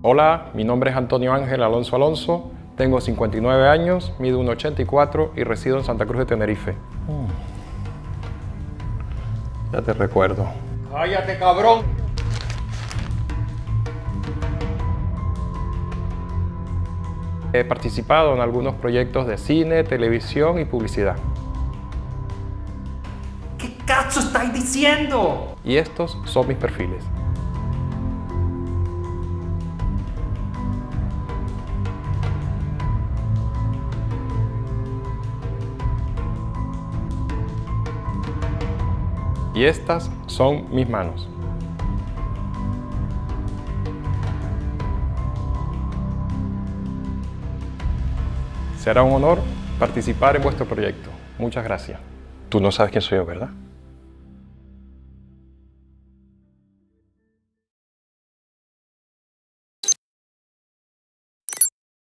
Hola, mi nombre es Antonio Ángel Alonso Alonso, tengo 59 años, mido 1,84 y resido en Santa Cruz de Tenerife. Ya te recuerdo. ¡Cállate, cabrón! He participado en algunos proyectos de cine, televisión y publicidad. ¿Qué cacho estáis diciendo? Y estos son mis perfiles. Y estas son mis manos. Será un honor participar en vuestro proyecto. Muchas gracias. Tú no sabes quién soy yo, ¿verdad?